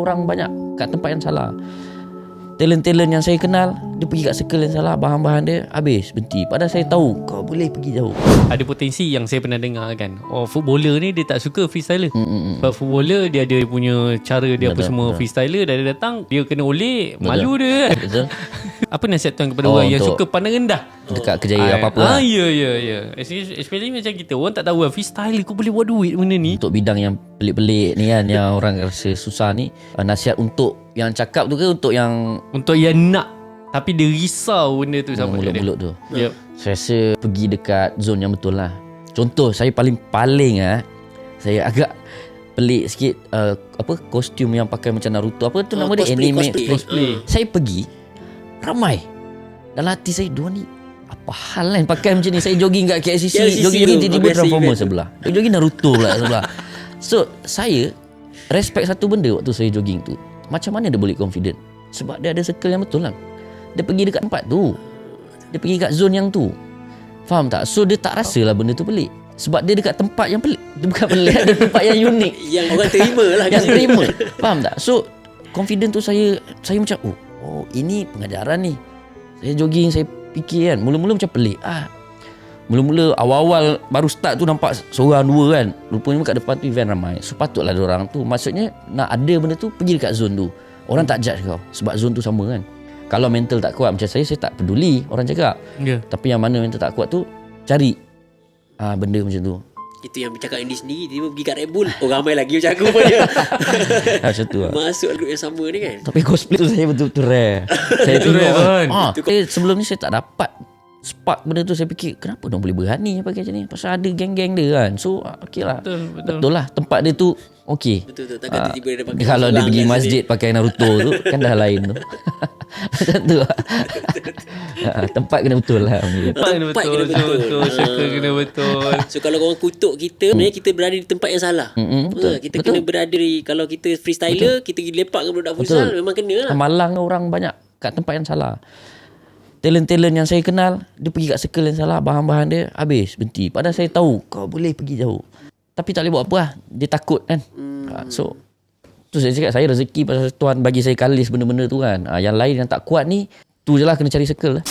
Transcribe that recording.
orang banyak kat tempat yang salah. Talent-talent yang saya kenal, dia pergi kat circle yang salah, bahan-bahan dia habis, berhenti. Padahal saya tahu kau boleh pergi jauh. Ada potensi yang saya pernah dengar kan, footballer ni dia tak suka freestyler. Sebab footballer dia ada punya cara dia, apa semua. Freestyler dah datang, dia kena oleh, malu dia kan. Betul. Apa nasihat tuan kepada orang yang suka pandang rendah dekat kerjaya apa-apa Ya. Especially macam kita, orang tak tahu freestyle kau boleh buat duit benda ni. Untuk bidang yang pelik-pelik ni kan, yang orang rasa susah ni, nasihat untuk yang cakap tu ke untuk yang nak tapi dia risau benda tu sama mulut-mulut tu? Yep. Saya rasa pergi dekat zone yang betul lah. Contoh saya paling saya agak pelik sikit, kostum yang pakai macam Naruto, apa tu nama dia, anime cosplay. Saya pergi ramai, dalam hati saya, dua ni apa hal kan pakai macam ni. Saya jogging kat KLCC jogging tiba-tiba Transformer sebelah, jogging Naruto pula sebelah. So saya respect satu benda waktu saya jogging tu, macam mana dia boleh confident? Sebab dia ada circle yang betul lah. Dia pergi dekat tempat tu, dia pergi kat zone yang tu, faham tak? So dia tak rasa lah benda tu pelik, sebab dia dekat tempat yang pelik. Dia bukan pelik, dia tempat yang unik, yang orang terima lah, yang terima, faham tak? So confident tu saya macam oh ini pengajaran ni. Saya jogging, saya fikir kan, mula-mula macam pelik. Mula-mula awal-awal baru start tu nampak seorang dua kan, rupanya kat depan tu event ramai. So patutlah diorang tu, maksudnya nak ada benda tu, pergi dekat zone tu. Orang tak judge kau sebab zone tu sama kan. Kalau mental tak kuat macam saya tak peduli orang cakap. Tapi yang mana mental tak kuat tu, cari benda macam tu. Itu yang bercakap Andy sendiri, dia pergi kat Red Bull, ramai lagi macam aku pun dia. Macam tu lah. Masuk grup yang sama ni kan. Tapi cosplay tu saya betul-betul rare. Saya tengok kan, sebelum ni saya tak dapat spark benda tu. Saya fikir kenapa diorang boleh berani pakai macam ni, pasal ada geng-geng dia kan. So okey lah, betul lah, tempat dia tu okey. Betul. Takkan tiba-tiba dia pakai kalau dia pergi masjid pakai Naruto tu kan dah lain tu. Macam tu lah. Tempat kena betul lah. Tempat kena betul. Circle kena betul. So kalau orang kutuk kita, sebenarnya kita berada di tempat yang salah. Betul. Kita kena berada di, kalau kita freestyler, kita pergi lepak dengan budak futsal, memang kena lah. Malang orang banyak kat tempat yang salah. Talent-talent yang saya kenal, dia pergi kat circle yang salah, bahan-bahan dia habis, berhenti. Padahal saya tahu kau boleh pergi jauh, tapi tak boleh buat apa lah. Dia takut kan. So tu saya cakap, saya rezeki pasal Tuhan bagi saya kalis benda-benda tu kan. Yang lain yang tak kuat ni, tu je lah kena cari circle lah.